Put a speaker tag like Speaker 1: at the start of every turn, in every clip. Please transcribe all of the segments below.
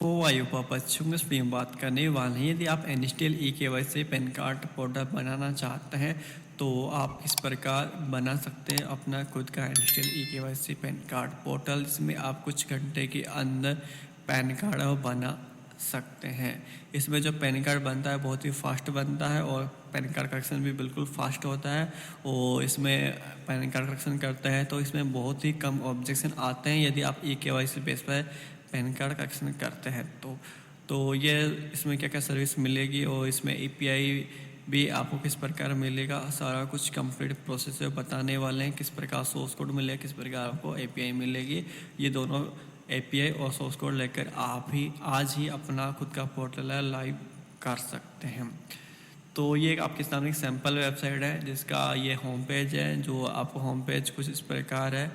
Speaker 1: तो आयु बच्चों में इसमें बात करने वाले हैं। यदि आप NSDL e KYC PAN card portal बनाना चाहते हैं तो आप इस प्रकार बना सकते हैं अपना खुद का NSDL e KYC PAN card portal. इसमें आप कुछ घंटे के अंदर पैन कार्ड बना सकते हैं। इसमें जो पैन कार्ड बनता है बहुत ही फास्ट बनता है और पैन कार्ड करेक्शन भी बिल्कुल फास्ट होता है। और इसमें पैन कार्ड करेक्शन करते हैं तो इसमें बहुत ही कम ऑब्जेक्शन आते हैं यदि आप ई-केवाईसी बेस पर पैन कार्ड करेक्शन करते हैं तो ये इसमें क्या क्या सर्विस मिलेगी और इसमें एपीआई भी आपको किस प्रकार मिलेगा, सारा कुछ कंप्लीट प्रोसेस बताने वाले हैं। किस प्रकार सोर्स कोड मिलेगा, किस प्रकार आपको एपीआई मिलेगी। ये दोनों एपीआई और सोर्स कोड लेकर आप ही आज ही अपना खुद का पोर्टल लाइव कर सकते हैं। तो ये आपके सामने एक सैम्पल वेबसाइट है जिसका ये होम पेज है। जो आपको होम पेज कुछ इस प्रकार है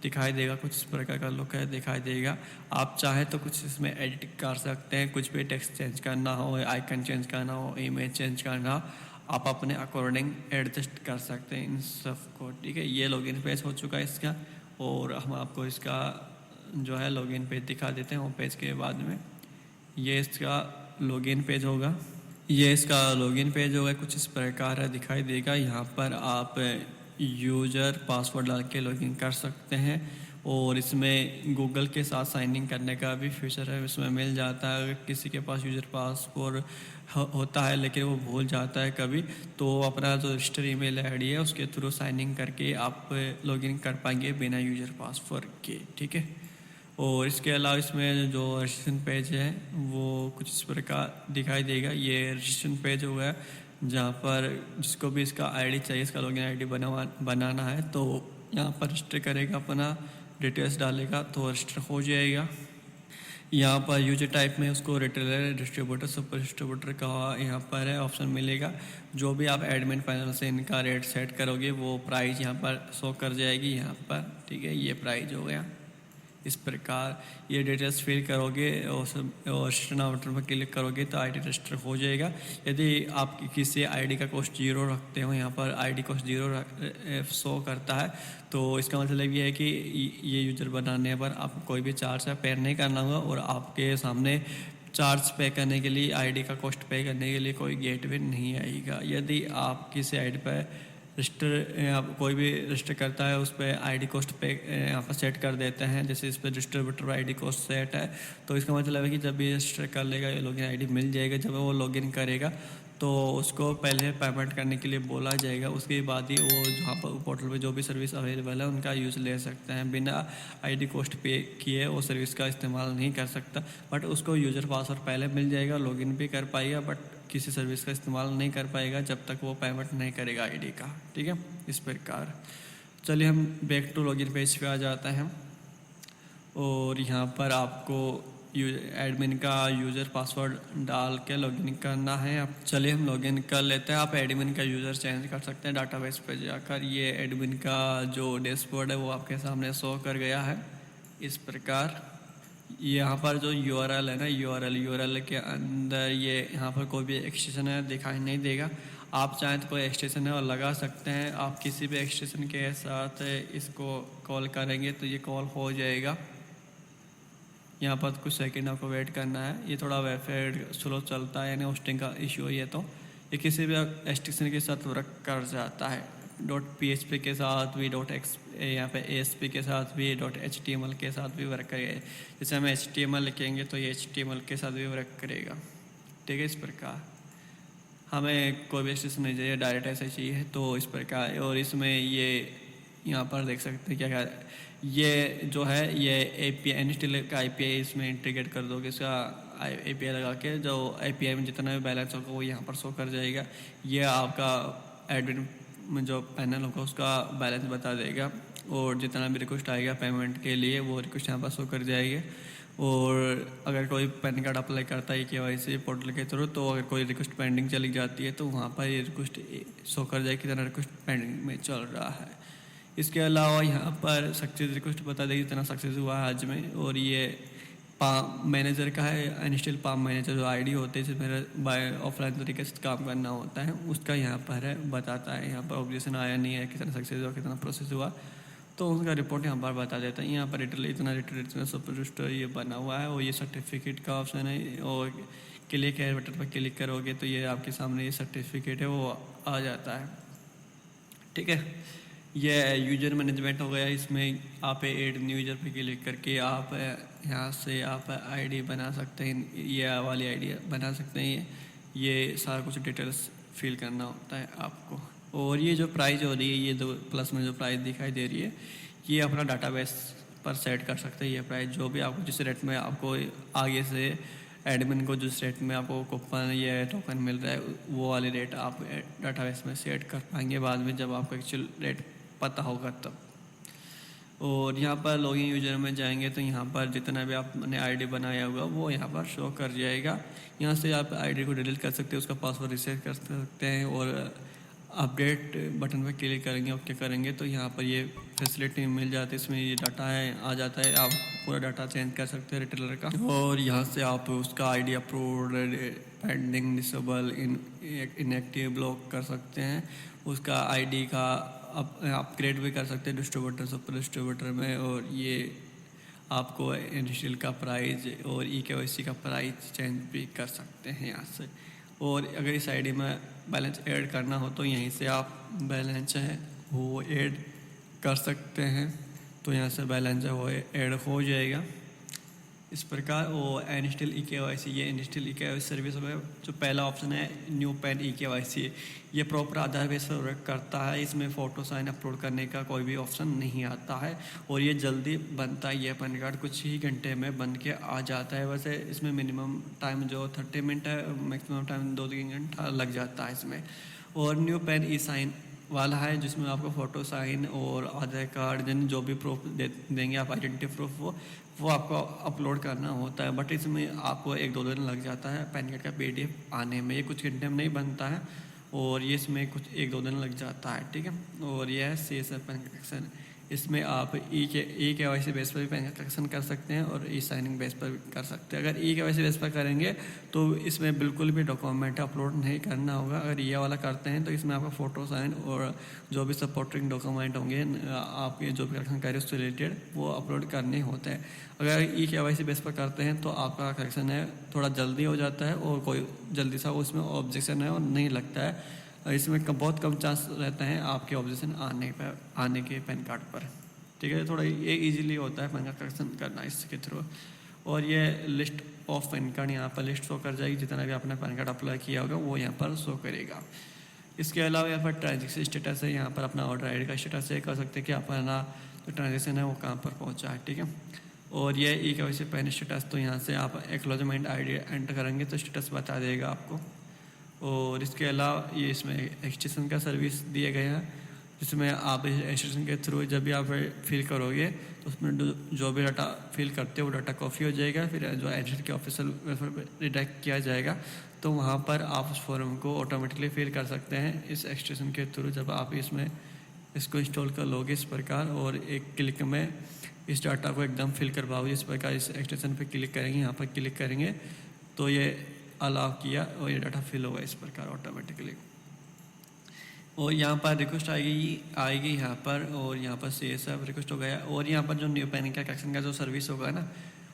Speaker 1: दिखाई देगा, कुछ इस प्रकार का लुक है दिखाई देगा। आप चाहे तो कुछ इसमें एडिट कर सकते हैं, कुछ भी टेक्स्ट चेंज करना हो, आइकन चेंज करना हो, इमेज चेंज करना हो, आप अपने अकॉर्डिंग एडजस्ट कर सकते हैं इन सब को। ठीक है, ये लॉगिन पेज हो चुका है इसका और हम आपको इसका जो है लॉगिन पेज दिखा देते हैं। होम पेज के बाद में ये इसका लॉगिन पेज होगा। ये इसका लॉगिन पेज होगा, कुछ इस प्रकार है दिखाई देगा। यहाँ पर आप यूज़र पासवर्ड डाल के लॉगिन कर सकते हैं और इसमें गूगल के साथ साइन इन करने का भी फीचर है, इसमें मिल जाता है। अगर किसी के पास यूज़र पासवर्ड होता है लेकिन वो भूल जाता है कभी, तो अपना जो रजिस्टर ईमेल आईडी है उसके थ्रू साइन इन करके आप लॉगिन कर पाएंगे बिना यूज़र पासवर्ड के। ठीक है, और इसके अलावा इसमें जो रजिस्ट्रेशन पेज है वो कुछ इस प्रकार दिखाई देगा। ये रजिस्ट्रेशन पेज होगा जहाँ पर जिसको भी इसका आईडी चाहिए, इसका लॉगिन आईडी बनाना है तो यहाँ पर रजिस्टर करेगा, अपना डिटेल्स डालेगा तो रजिस्टर हो जाएगा। यहाँ पर यूजर टाइप में उसको रिटेलर, डिस्ट्रीब्यूटर, सुपर डिस्ट्रीब्यूटर का यहाँ पर है ऑप्शन मिलेगा। जो भी आप एडमिन पैनल से इनका रेट सेट करोगे वो प्राइस यहाँ पर शो कर जाएगी यहाँ पर। ठीक है, ये प्राइस हो गया। इस प्रकार ये डिटेल्स फिल करोगे और रजिस्टर बटन पर क्लिक करोगे तो आईडी रजिस्टर हो जाएगा। यदि आप किसी आईडी का कॉस्ट 0 रखते हो, यहाँ पर आईडी कॉस्ट 0 शो करता है तो इसका मतलब ये है कि ये यूज़र बनाने पर आपको कोई भी चार्ज पे नहीं करना होगा और आपके सामने चार्ज पे करने के लिए, आईडी का कॉस्ट पे करने के लिए कोई गेटवे नहीं आएगा। यदि आप किसी आईडी पर रजिस्टर आप कोई भी रजिस्टर करता है उस पर आईडी कॉस्ट पे यहाँ पर सेट कर देते हैं। जैसे इस पर डिस्ट्रीब्यूटर आईडी कॉस्ट सेट है तो इसका मतलब है कि जब भी रजिस्टर कर लेगा लॉगिन आईडी मिल जाएगा। जब वो लॉगिन करेगा तो उसको पहले पेमेंट करने के लिए बोला जाएगा, उसके बाद ही वो जहाँ पर पोर्टल पे जो भी सर्विस अवेलेबल है उनका यूज़ ले सकते हैं। बिना आईडी कॉस्ट पे किए वो सर्विस का इस्तेमाल नहीं कर सकता, बट उसको यूज़र पासवर्ड पहले मिल जाएगा, लॉगिन भी कर पाएगा, बट किसी सर्विस का इस्तेमाल नहीं कर पाएगा जब तक वो पेमेंट नहीं करेगा आईडी का। ठीक है, इस प्रकार। चलिए हम बैक टू लॉगिन पेज पे आ जाते हैं और यहाँ पर आपको एडमिन का यूज़र पासवर्ड डाल के लॉगिन करना है। अब चलिए हम लॉगिन कर लेते हैं। आप एडमिन का यूज़र चेंज कर सकते हैं डाटाबेस पे जाकर। ये एडमिन का जो डैशबोर्ड है वो आपके सामने शो कर गया है इस प्रकार। यहाँ पर जो यूआरएल है ना, यूआरएल के अंदर ये यहाँ पर कोई भी एक्सटेंशन है दिखाई नहीं देगा। आप चाहें तो कोई एक्सटेंशन है और लगा सकते हैं। आप किसी भी एक्सटेंशन के साथ इसको कॉल करेंगे तो ये कॉल हो जाएगा। यहाँ पर कुछ सेकंड आपको वेट करना है, ये थोड़ा वेबसाइट स्लो चलता है, यानी होस्टिंग का इशू है। तो ये किसी भी एक्सटेंशन के साथ वर्क कर जाता है। .php के साथ भी, यहाँ पे ASP के साथ भी, .html के साथ भी वर्क करेगा। जैसे हम HTML लिखेंगे तो ये HTML के साथ भी वर्क करेगा। ठीक है, इस प्रकार हमें कोई भी एक्सटेंशन नहीं चाहिए, डायरेक्ट ऐसा चाहिए तो इस प्रकार। और इसमें ये यहाँ पर देख सकते हैं क्या ये जो है ये API एनएसडीएल का API इसमें इंटीग्रेट कर दोगे। इसका API लगा के जो API में जितना भी बैलेंस होगा वो यहाँ पर शो कर जाएगा। ये आपका एडमिन जो पैनल होगा उसका बैलेंस बता देगा और जितना भी रिक्वेस्ट आएगा पेमेंट के लिए वो रिक्वेस्ट यहाँ पर शो कर जाएगी। और अगर कोई पैन कार्ड अप्लाई करता है केवाईसी पोर्टल के थ्रू तो अगर कोई रिक्वेस्ट पेंडिंग चली जाती है तो वहाँ पर ये रिक्वेस्ट शो कर जाएगी कितना रिक्वेस्ट पेंडिंग में चल रहा है। इसके अलावा यहाँ पर सक्सेस रिक्वेस्ट बता देगी कितना सक्सेस हुआ है आज में। और ये पाम मैनेजर का है, इनिशियल पाम मैनेजर जो आईडी होते हैं जिसमें बाय ऑफलाइन तरीके से काम करना होता है उसका यहाँ पर है बताता है। यहाँ पर ऑब्जेक्शन आया नहीं है, कितना सक्सेस हुआ, कितना प्रोसेस हुआ। तो उसका रिपोर्ट यहाँ पर बता देता है। यहाँ पर इतना सुपर ये बना हुआ है और ये सर्टिफिकेट का ऑप्शन है और क्लिक है बटन पर क्लिक करोगे तो ये आपके सामने ये सर्टिफिकेट है वो आ जाता है। ठीक है, ये यूजर मैनेजमेंट हो गया। इसमें आप ऐड न्यू यूजर पे क्लिक करके आप यहाँ से आप आईडी बना सकते हैं, ये वाली आईडी बना सकते हैं। ये सारा कुछ डिटेल्स फिल करना होता है आपको। और ये जो प्राइस हो रही है, ये जो प्लस में जो प्राइस दिखाई दे रही है, ये अपना डाटाबेस पर सेट कर सकते हैं। ये प्राइस जो भी आपको जिस रेट में आपको आगे से एडमिन को जिस रेट में आपको कूपन या टोकन मिल रहा है वो वाले रेट आप डाटाबेस में सेट कर पाएंगे बाद में जब आपको एक्चुअल रेट पता होगा तब। और यहाँ पर लॉगिन यूजर में जाएंगे तो यहाँ पर जितना भी आपने आईडी बनाया होगा वो यहाँ पर शो कर जाएगा। यहाँ से आप आईडी को डिलीट कर सकते हैं, उसका पासवर्ड रीसेट कर सकते हैं और अपडेट बटन पर क्लिक करेंगे ओके करेंगे तो यहाँ पर ये फैसिलिटी मिल जाती है। इसमें ये डाटा है आ जाता है, आप पूरा डाटा चेंज कर सकते हैं रिटेलर का। और यहाँ से आप उसका ID approved, pending, disable, inactive, block कर सकते हैं। उसका आईडी का अपग्रेड भी कर सकते हैं डिस्ट्रीब्यूटर सुपर डिस्ट्रीब्यूटर में। और ये आपको इनिशियल का प्राइस और EKYC का प्राइस चेंज भी कर सकते हैं यहाँ से। और अगर इस आईडी में बैलेंस ऐड करना हो तो यहीं से आप बैलेंस है वो ऐड कर सकते हैं। तो यहाँ से बैलेंस है वो ऐड हो जाएगा इस प्रकार। और इनिशियल EKYC, ये इनिशियल EKYC सर्विस में जो पहला ऑप्शन है न्यू पैन EKYC, ये प्रॉपर आधार बेस पर वर्क करता है। इसमें फ़ोटो साइन अपलोड करने का कोई भी ऑप्शन नहीं आता है और ये जल्दी बनता है। ये पैन कार्ड कुछ ही घंटे में बन के आ जाता है। वैसे इसमें मिनिमम टाइम जो 30 मिनट है, मैक्सिमम टाइम 2-3 घंटा लग जाता है इसमें। और न्यू पैन E-साइन वाला है जिसमें आपको फ़ोटो साइन और आधार कार्ड जो भी प्रूफ देंगे आप, आइडेंटिटी प्रूफ वो आपको अपलोड करना होता है। बट इसमें आपको 1-2 दिन लग जाता है पैन कार्ड का PDF आने में। ये कुछ घंटे में नहीं बनता है और ये इसमें कुछ 1-2 दिन लग जाता है। ठीक है, और यह है CSF पैन कार्ड करेक्शन। इसमें आप EKYC बेस पर भी पैन कार्ड करेक्शन कर सकते हैं और E-साइनिंग बेस पर भी कर सकते हैं। अगर EKYC बेस पर करेंगे तो इसमें बिल्कुल भी डॉक्यूमेंट अपलोड नहीं करना होगा। अगर ये वाला करते हैं तो इसमें आपका फ़ोटो साइन और जो भी सपोर्टिंग डॉक्यूमेंट होंगे आपके जो भी करेक्शन कार्य उससे रिलेटेड वो अपलोड करने होते हैं। अगर EKYC बेस पर करते हैं तो आपका करेक्शन है थोड़ा जल्दी हो जाता है और कोई जल्दी सा उसमें ऑब्जेक्शन है और नहीं लगता है। इसमें बहुत कम चांस रहते हैं आपके ऑब्जेक्शन आने के पैन कार्ड पर। ठीक है, थोड़ा ये इजीली होता है पैन कार्ड करेक्शन करना इसके थ्रू। और ये लिस्ट ऑफ पैन कार्ड यहाँ पर लिस्ट शो कर जाएगी, जितना भी आपने पैन कार्ड अप्लाई किया होगा वो यहाँ पर शो करेगा। इसके अलावा यहाँ पर ट्रांजेक्शन स्टेटस है, यहाँ पर अपना ऑर्डर आईडी का स्टेटस है कर सकते हैं कि अपना जो ट्रांजेक्शन है वो कहाँ पर पहुँचा है। ठीक है, और ये EKYC पैन स्टेटस, तो यहाँ से आप एक्नॉलेजमेंट आईडी एंटर करेंगे तो स्टेटस बता देगा आपको। और इसके अलावा ये इसमें एक्सटेंशन का सर्विस दिए गए हैं जिसमें आप एक्सटेंशन के थ्रू जब भी आप फिल करोगे तो उसमें जो भी डाटा फिल करते हो वो डाटा कॉपी हो जाएगा। फिर जो एडिटर के ऑफिशियल वेबसाइट पर रिडायरेक्ट किया जाएगा तो वहाँ पर आप उस फॉर्म को ऑटोमेटिकली फिल कर सकते हैं इस एक्सटेंशन के थ्रू। जब आप इसमें इसको इंस्टॉल कर लोगे इस प्रकार और एक क्लिक में इस डाटा को एकदम फिल कर पाओगे इस प्रकार। इस एक्सटेंशन पर क्लिक करेंगे, यहाँ पर क्लिक करेंगे तो ये अलाउ किया और ये डाटा फिल होगा इस प्रकार ऑटोमेटिकली। और यहाँ पर रिक्वेस्ट आएगी यहाँ पर, और यहाँ पर CSF रिक्वेस्ट हो गया। और यहाँ पर जो न्यू पैन का करेक्शन का जो सर्विस होगा ना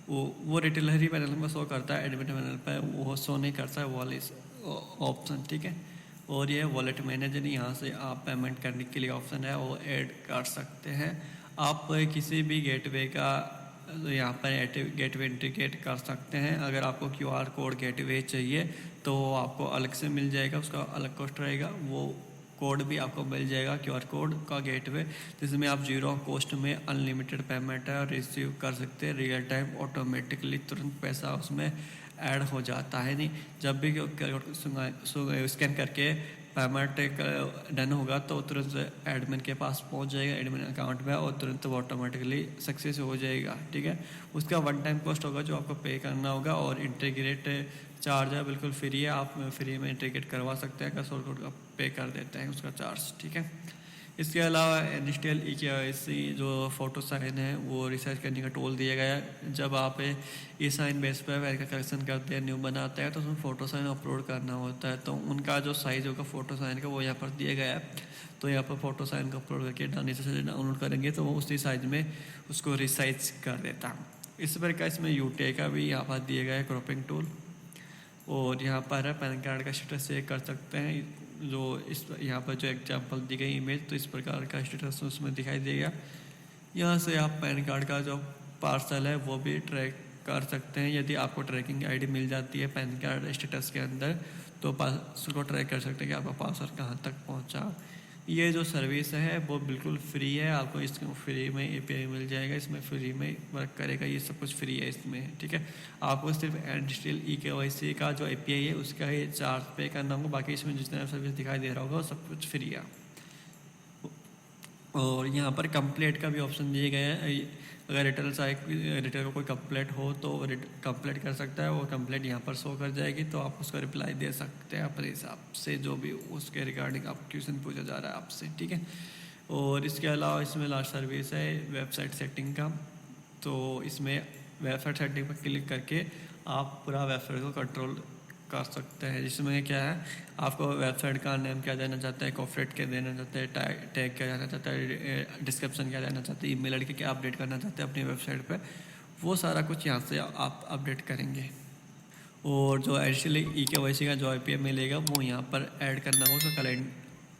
Speaker 1: वो रिटेलर ही पैनल में शो करता है, एडमिन पैनल पर वो शो नहीं करता है वॉलेट ऑप्शन। ठीक है, और ये वॉलेट मैनेजर, यहाँ से आप पेमेंट करने के लिए ऑप्शन है वो ऐड कर सकते हैं। आप किसी भी गेटवे का यहाँ पर गेटवे इंटीग्रेट कर सकते हैं। अगर आपको QR कोड गेटवे चाहिए तो आपको अलग से मिल जाएगा, उसका अलग कॉस्ट रहेगा। वो कोड भी आपको मिल जाएगा QR कोड का गेटवे, जिसमें आप 0 कॉस्ट में अनलिमिटेड पेमेंट रिसीव कर सकते हैं रियल टाइम ऑटोमेटिकली। तुरंत पैसा उसमें ऐड हो जाता है। नहीं, जब भी स्कैन करके पेमेंट डन होगा तो तुरंत एडमिन के पास पहुंच जाएगा, एडमिन अकाउंट में, और तुरंत वो ऑटोमेटिकली सक्सेस हो जाएगा। ठीक है, उसका 1 टाइम कॉस्ट होगा जो आपको पे करना होगा। और इंटीग्रेट चार्ज है बिल्कुल फ्री है, आप फ्री में इंटीग्रेट करवा सकते हैं। अगर 100 कोड का पे कर देते हैं उसका चार्ज। ठीक है, इसके अलावा NSTL EKYC जो फ़ोटो साइन है वो रिसर्च करने का टूल दिया गया है। जब आप ई साइन बेस पर वेरिफिकेशन करते हैं, न्यू बनाते हैं, तो उसमें फ़ोटो साइन अपलोड करना होता है, तो उनका जो साइज़ होगा फ़ोटो साइन का वो यहाँ पर दिया गया है। तो यहाँ पर फ़ोटो साइन को अपलोड करके नीचे से डाउनलोड करेंगे तो वो उसी साइज़ में उसको रिसाइज कर देता है। इस प्रकार इसमें UTI का भी यहाँ पर दिया गया है क्रॉपिंग टूल। और यहाँ पर पैन कार्ड का स्टेटस चेक कर सकते हैं। जो इस यहाँ पर जो एग्जांपल दी गई इमेज, तो इस प्रकार का स्टेटस उसमें दिखाई देगा। यहाँ से आप पैन कार्ड का जो पार्सल है वो भी ट्रैक कर सकते हैं। यदि आपको ट्रैकिंग आईडी मिल जाती है पैन कार्ड स्टेटस के अंदर, तो पार्सल को ट्रैक कर सकते हैं कि आपका पार्सल कहाँ तक पहुँचा। ये जो सर्विस है वो बिल्कुल फ्री है, आपको इसको फ्री में API मिल जाएगा, इसमें फ्री में वर्क करेगा, ये सब कुछ फ्री है इसमें, ठीक है। आपको सिर्फ NSTL EKYC का जो API है उसका ही चार्ज पे करना होगा, बाकी इसमें जितना सर्विस दिखाई दे रहा होगा वो सब कुछ फ्री है। और यहाँ पर कंप्लेंट का भी ऑप्शन दिया गया है। अगर रिटर्न को कोई कंप्लेंट हो तो कंप्लेंट कर सकता है, वो कंप्लेंट यहाँ पर शो कर जाएगी, तो आप उसका रिप्लाई दे सकते हैं अपने हिसाब से, जो भी उसके रिगार्डिंग आप क्वेश्चन पूछा जा रहा है आपसे, ठीक है। और इसके अलावा इसमें लास्ट सर्विस है वेबसाइट सेटिंग का। तो इसमें वेबसाइट सेटिंग पर क्लिक करके आप पूरा वेबसाइट को कंट्रोल कर सकते हैं। जिसमें क्या है, आपको वेबसाइट का नेम क्या देना चाहते हैं, कॉर्पोरेट क्या देना चाहते हैं, टैग क्या देना चाहता है, डिस्क्रिप्शन क्या देना चाहते हैं, ईमेल आईडी क्या अपडेट करना चाहते हैं अपनी वेबसाइट पे, वो सारा कुछ यहाँ से आप अपडेट करेंगे। और जो NSTL EKYC का जो IPM मिलेगा वो यहाँ पर ऐड करना होगा, उसका क्लाइंट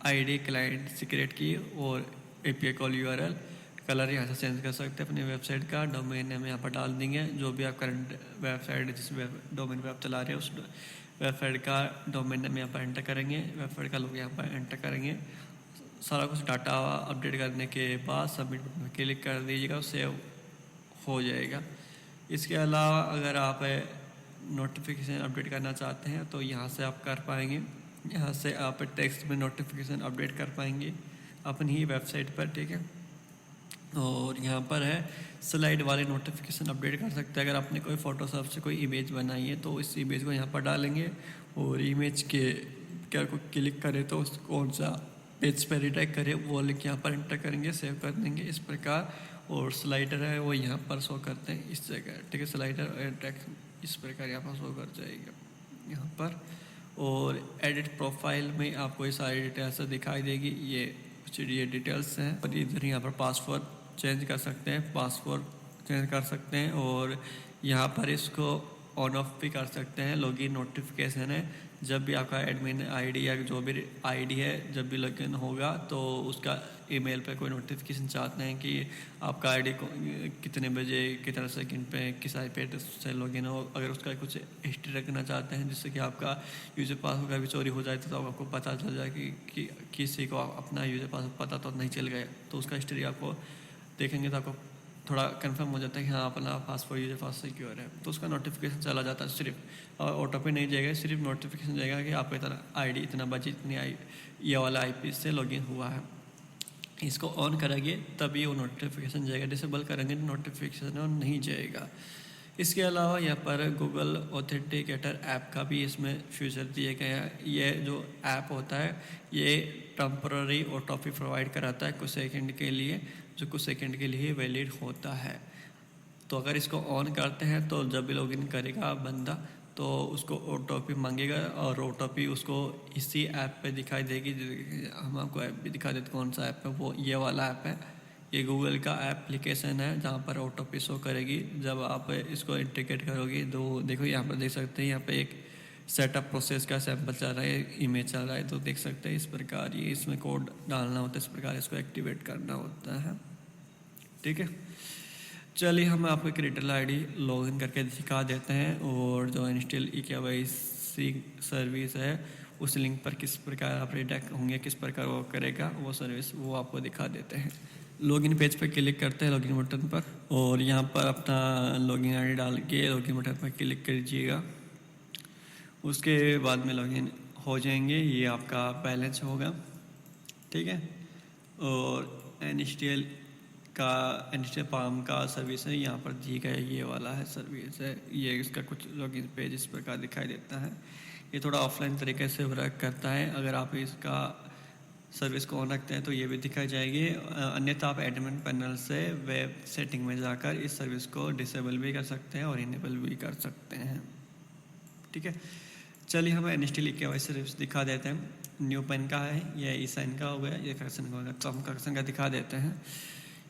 Speaker 1: ID, क्लाइंट सीक्रेट की और API कॉल URL, कलर यहाँ से चेंज कर सकते हैं अपनी वेबसाइट का। डोमेन नेम यहाँ पर डाल देंगे, जो भी आप करंट वेबसाइट जिस डोमेन पे आप चला रहे हैं उस वेबसाइट का डोमेन नेम यहाँ पर एंटर करेंगे, वेबसाइट का लोग यहाँ पर एंटर करेंगे। सारा कुछ डाटा अपडेट करने के बाद सबमिट बटन पर क्लिक कर दीजिएगा, सेव हो जाएगा। इसके अलावा अगर आप नोटिफिकेशन अपडेट करना चाहते हैं तो यहाँ से आप कर पाएंगे। यहाँ से आप टेक्स्ट में नोटिफिकेशन अपडेट कर पाएंगे अपनी ही वेबसाइट पर, ठीक है। और यहाँ पर है स्लाइड वाले नोटिफिकेशन अपडेट कर सकते हैं। अगर आपने कोई फोटोशॉप से कोई इमेज बनाई है तो इस इमेज को यहाँ पर डालेंगे और इमेज के क्या को क्लिक करें तो उस कौन सा पेज पर रिडायरेक्ट करें वो लिंक यहाँ पर एंटर करेंगे, सेव कर देंगे इस प्रकार। और स्लाइडर है वो यहाँ पर शो करते हैं इस जगह, ठीक है। स्लाइडर और टेक्स्ट इस प्रकार यहाँ पर शो कर जाएगा यहाँ पर। और एडिट प्रोफाइल में आपको ये सारी डिटेल्स दिखाई देगी, ये डिटेल्स हैं। और इधर यहाँ पर पासवर्ड चेंज कर सकते हैं, पासवर्ड चेंज कर सकते हैं। और यहाँ पर इसको ऑन ऑफ भी कर सकते हैं। लॉगिन नोटिफिकेशन है, जब भी आपका एडमिन आईडी या जो भी आईडी है जब भी लॉगिन होगा तो उसका ईमेल पे कोई नोटिफिकेशन चाहते हैं कि आपका आईडी को कितने बजे कितने सेकंड पे किस आईपी एड्रेस से लॉगिन हो। अगर उसका कुछ हिस्ट्री रखना चाहते हैं जिससे कि आपका यूज़र पासवर्ड का भी चोरी हो जाए तो आपको पता चल जाए कि किसी को अपना यूज़र पासवर्ड पता तो नहीं चल गया, तो उसका हिस्ट्री आपको देखेंगे तो आपको थोड़ा कंफर्म हो जाता है कि हाँ अपना पासवर्ड यूजर पास सिक्योर है, तो उसका नोटिफिकेशन चला जाता है सिर्फ। और OTP नहीं जाएगा, सिर्फ नोटिफिकेशन जाएगा कि आपका इतना आईडी इतना बजे इतनी ये वाला IP से लॉगिन हुआ है। इसको ऑन करेंगे तभी वो नोटिफिकेशन जाएगा, डिसेबल करेंगे तो नोटिफिकेशन ऑन नहीं जाएगा। इसके अलावा यहाँ पर गूगल ऑथेंटिकेटर ऐप का भी इसमें फीचर दिया गया है। ये जो ऐप होता है ये टेम्पररी OTP प्रोवाइड कराता है कुछ सेकंड के लिए, जो कुछ सेकंड के लिए वैलिड होता है। तो अगर इसको ऑन करते हैं तो जब भी लॉगिन करेगा बंदा तो उसको OTP मांगेगा और OTP उसको इसी ऐप पे दिखाई देगी। हम आपको ऐप भी दिखा देते कौन सा ऐप है, वो ये वाला ऐप है। ये गूगल का एप्लीकेशन है जहाँ पर OTP शो करेगी जब आप इसको इंटीग्रेट करोगे। तो देखो यहाँ पर देख सकते हैं, यहाँ पे एक सेटअप प्रोसेस का सैंपल चल रहा है, इमेज चल रहा है, तो देख सकते हैं इस प्रकार ये इसमें कोड डालना होता है, इस प्रकार इसको एक्टिवेट करना होता है, ठीक है। चलिए हम आपको एक रिटेल आईडी लॉगिन करके दिखा देते हैं और जो NSTL EKYC सर्विस है उस लिंक पर किस प्रकार आप रिडायरेक्ट होंगे, किस प्रकार वो करेगा वो सर्विस, वो आपको दिखा देते हैं। लॉगिन पेज पर क्लिक करते हैं लॉगिन बटन पर और यहाँ पर अपना लॉगिन आईडी डाल के लॉगिन बटन पर क्लिक कीजिएगा। उसके बाद में लॉगिन हो जाएंगे, ये आपका बैलेंस होगा, ठीक है। और NSTL पाम का सर्विस है, यहाँ पर दी गया ये वाला है सर्विस है, ये इसका कुछ लॉगिन पेज इस प्रकार दिखाई देता है। ये थोड़ा ऑफलाइन तरीके से वर्क करता है। अगर आप इसका सर्विस को ऑन रखते हैं तो ये भी दिखाई जाएगी। अन्यथा आप एडमिन पैनल से वेब सेटिंग में जाकर इस सर्विस को डिसेबल भी कर सकते हैं और इनेबल भी कर सकते हैं। ठीक है, चलिए हम एनएसटीएल ईकेवाईसी सर्विस दिखा देते हैं। न्यू पेन का है, ये ई साइन का हो गया, ये करेक्शन का होगा, तो हम करेक्शन का दिखा देते हैं।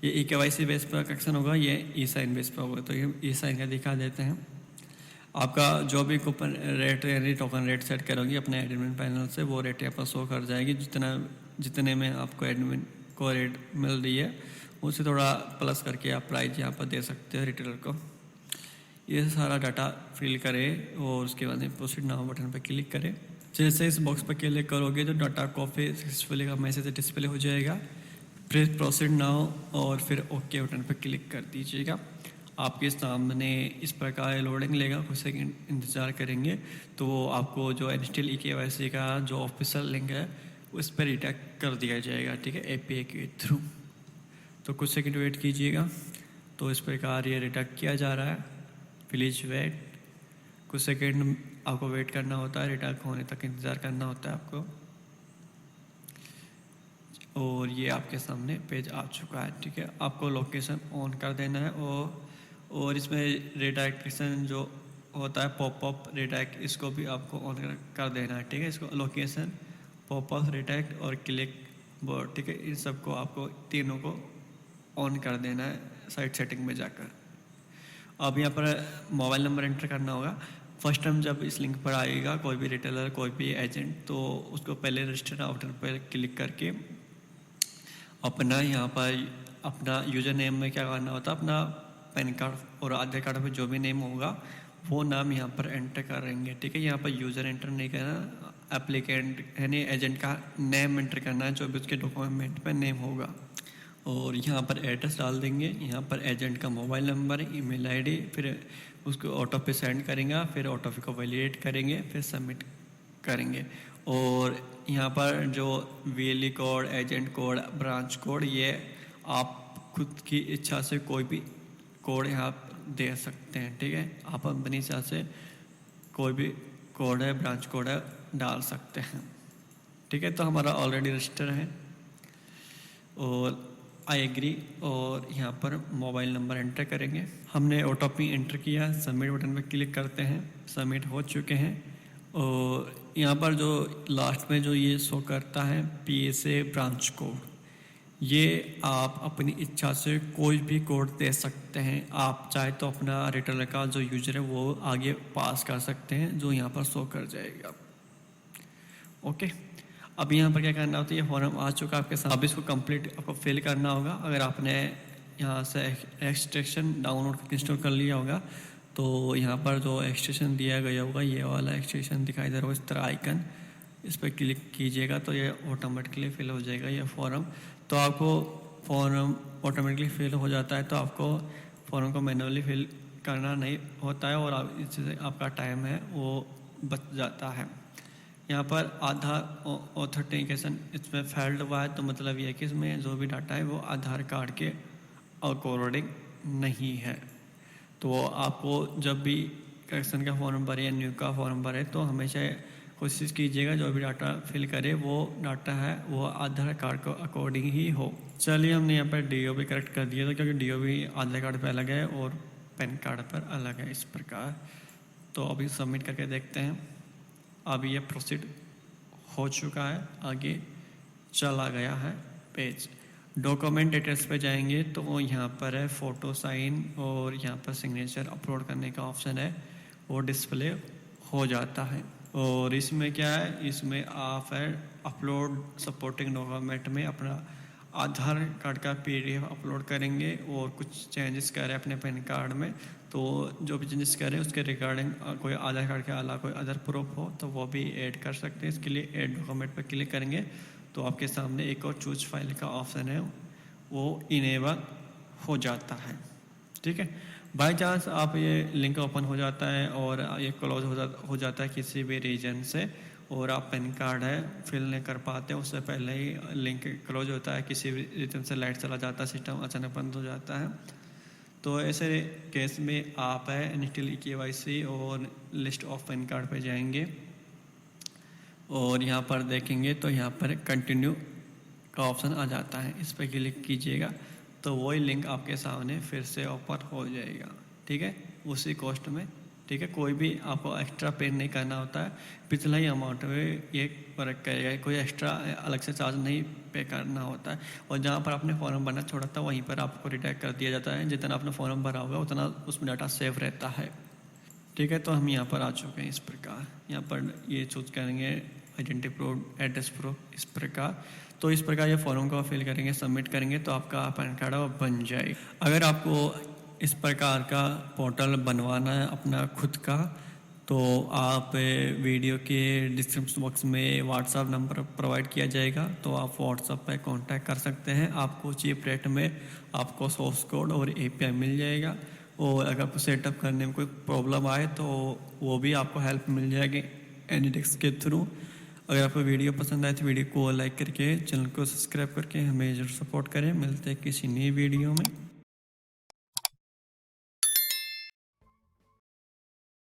Speaker 1: ये ईकेवाईसी बेस पर करेक्शन होगा, ये ई साइन बेस पर होगा, तो ये ई साइन का दिखा देते हैं। आपका जो भी कूपन रेट यानी टोकन रेट सेट करोगे अपने एडमिन पैनल से, वो रेट यहाँ पर शो कर जाएगी। जितने में आपको एडमिन को रेट मिल रही है उससे थोड़ा प्लस करके आप प्राइस यहाँ पर दे सकते हो रिटेलर को। ये सारा डाटा फिल करें और उसके बाद प्रोसीड नाउ बटन पर क्लिक करें। जैसे इस बॉक्स पर क्लिक करोगे तो डाटा कॉपी सक्सेसफुली का मैसेज डिस्प्ले हो जाएगा। फिर प्रोसीड नाउ और फिर ओके बटन पर क्लिक कर दीजिएगा। आपके सामने इस प्रकार लोडिंग लेगा, कुछ सेकंड इंतज़ार करेंगे तो आपको जो एनएसटीएल ईकेवाईसी का जो ऑफिशियल लिंक है उस पर रिडायरेक्ट कर दिया जाएगा। ठीक है, एपीआई के थ्रू। तो कुछ सेकंड वेट कीजिएगा। तो इस प्रकार ये रिडायरेक्ट किया जा रहा है। प्लीज़ वेट, कुछ सेकंड आपको वेट करना होता है, रिडायरेक्ट होने तक इंतज़ार करना होता है आपको। और ये आपके सामने पेज आ चुका है। ठीक है, आपको लोकेशन ऑन कर देना है और इसमें रिडायरेक्शन जो होता है पॉपअप रिडायरेक्ट, इसको भी आपको ऑन कर देना है। ठीक है, इसको लोकेशन, पॉपअप रिडायरेक्ट और क्लिक बोर्ड, ठीक है, इन सबको आपको तीनों को ऑन कर देना है साइट सेटिंग में जाकर। अब यहाँ पर मोबाइल नंबर एंटर करना होगा। फर्स्ट टाइम जब इस लिंक पर आएगा कोई भी रिटेलर, कोई भी एजेंट, तो उसको पहले रजिस्टर नाउ बटन पर क्लिक करके अपना यहाँ पर अपना यूज़र नेम में क्या करना होता है, अपना पैन कार्ड और आधार कार्ड पर जो भी नेम होगा वो नाम यहाँ पर एंटर करेंगे। ठीक है, यहाँ पर यूज़र एंटर नहीं करना, एप्लीकेंट यानी एजेंट का नेम एंटर करना है जो भी उसके डॉक्यूमेंट पर नेम होगा। और यहाँ पर एड्रेस डाल देंगे, यहाँ पर एजेंट का मोबाइल नंबर, ईमेल आईडी, फिर उसको ऑटो पे सेंड करेंगे, फिर ऑटो पे को वैलिडेट करेंगे, फिर सबमिट करेंगे। और यहाँ पर जो VLE code, agent code, branch code, ये आप खुद की इच्छा से कोई भी कोड यहाँ दे सकते हैं। ठीक है, आप अपनी इच्छा से कोई भी कोड है, ब्रांच कोड है, डाल सकते हैं। ठीक है, तो हमारा ऑलरेडी रजिस्टर है और आई एग्री, और यहाँ पर मोबाइल नंबर एंटर करेंगे। हमने ओटीपी एंटर किया, सबमिट बटन पर क्लिक करते हैं, सबमिट हो चुके हैं। और यहाँ पर जो लास्ट में जो ये शो करता है PSA ब्रांच कोड, ये आप अपनी इच्छा से कोई भी कोड दे सकते हैं। आप चाहे तो अपना रिटेलर का जो यूजर है वो आगे पास कर सकते हैं, जो यहाँ पर शो कर जाएगा। ओके, अब यहाँ पर क्या करना होता है, ये फॉर्म आ चुका है आपके साथ। अब इसको कंप्लीट आपको फिल करना होगा। अगर आपने यहाँ से एक्सटेंशन डाउनलोड इंस्टॉल कर लिया होगा तो यहाँ पर जो एक्सटेंशन दिया गया होगा, ये वाला एक्सटेंशन दिखाई दे रहा होगा इस तरह आइकन, इस पर क्लिक कीजिएगा तो ये ऑटोमेटिकली फिल हो जाएगा ये फॉर्म। तो आपको फॉर्म ऑटोमेटिकली फिल हो जाता है, तो आपको फॉर्म को मैनुअली फिल करना नहीं होता है और इससे आपका टाइम है वो बच जाता है। यहाँ पर आधार ऑथेंटिकेशन इसमें फेल्ड हुआ है, तो मतलब ये है कि इसमें जो भी डाटा है वो आधार कार्ड के अकॉर्डिंग नहीं है। तो आपको जब भी करेक्शन का फॉर्म भरे या न्यू का फॉर्म भरे तो हमेशा कोशिश कीजिएगा जो भी डाटा फिल करे वो डाटा है वो आधार कार्ड को अकॉर्डिंग ही हो। चलिए, हमने यहाँ पर DO भी करेक्ट कर दिया था, क्योंकि DO भी आधार कार्ड पर अलग है और पैन कार्ड पर अलग है इस प्रकार। तो अभी सबमिट करके देखते हैं। अब ये प्रोसीड हो चुका है, आगे चला गया है पेज। डॉक्यूमेंट डिटेल्स पे जाएंगे तो यहाँ पर है फ़ोटो, साइन और यहाँ पर सिग्नेचर अपलोड करने का ऑप्शन है, वो डिस्प्ले हो जाता है। और इसमें क्या है, इसमें आप है अपलोड सपोर्टिंग डॉक्यूमेंट में अपना आधार कार्ड का PDF अपलोड करेंगे और कुछ चेंजेस करें अपने पैन कार्ड में, तो जो भी चेंजेस करें उसके रिगार्डिंग कोई आधार कार्ड के अलावा कोई अदर प्रूफ हो तो वो भी ऐड कर सकते हैं। इसके लिए ऐड डॉक्यूमेंट पर क्लिक करेंगे तो आपके सामने एक और चूज फाइल का ऑप्शन है, वो इनेबल हो जाता है। ठीक है, बाय चांस आप ये लिंक ओपन हो जाता है और ये क्लोज हो जाता है किसी भी रीजन से, और आप पैन कार्ड है फिल नहीं कर पाते, उससे पहले ही लिंक क्लोज होता है, किसी भी रीजन से लाइट चला जाता है, सिस्टम अचानक बंद हो जाता है। तो ऐसे केस में आप है एनएसटीएल KYC और लिस्ट ऑफ पैन कार्ड पे जाएंगे और यहाँ पर देखेंगे तो यहाँ पर कंटिन्यू का ऑप्शन आ जाता है, इस पर क्लिक कीजिएगा तो वही लिंक आपके सामने फिर से ओपन हो जाएगा। ठीक है, उसी कॉस्ट में। ठीक है, कोई भी आपको एक्स्ट्रा पे नहीं करना होता है, पिछला ही अमाउंट में ये वर्क करेगा, कोई एक्स्ट्रा अलग से चार्ज नहीं पे करना होता है। और जहाँ पर आपने फॉर्म भरना छोड़ा था वहीं पर आपको रिडायरेक्ट कर दिया जाता है, जितना आपने फॉर्म भरा होगा उतना उसमें डाटा सेव रहता है। ठीक है, तो हम यहाँ पर आ चुके हैं। इस प्रकार यहाँ पर ये चूज करेंगे आइडेंटिटी प्रूफ, एड्रेस प्रूफ, इस प्रकार। तो इस प्रकार ये फॉर्म को फिल करेंगे, सबमिट करेंगे तो आपका पैन कार्ड बन जाएगा। अगर आपको इस प्रकार का पोर्टल बनवाना है अपना खुद का, तो आप वीडियो के डिस्क्रिप्शन बॉक्स में व्हाट्सएप नंबर प्रोवाइड किया जाएगा, तो आप व्हाट्सएप पर कांटेक्ट कर सकते हैं। आपको चीप रेट में आपको सोर्स कोड और एपीआई मिल जाएगा। और अगर आपको सेटअप करने में कोई प्रॉब्लम आए तो वो भी आपको हेल्प मिल जाएगी एनीडेस्क के थ्रू। अगर आपको वीडियो पसंद आए तो वीडियो को लाइक करके, चैनल को सब्सक्राइब करके हमें जरूर सपोर्ट करें। मिलते हैं किसी नई वीडियो में।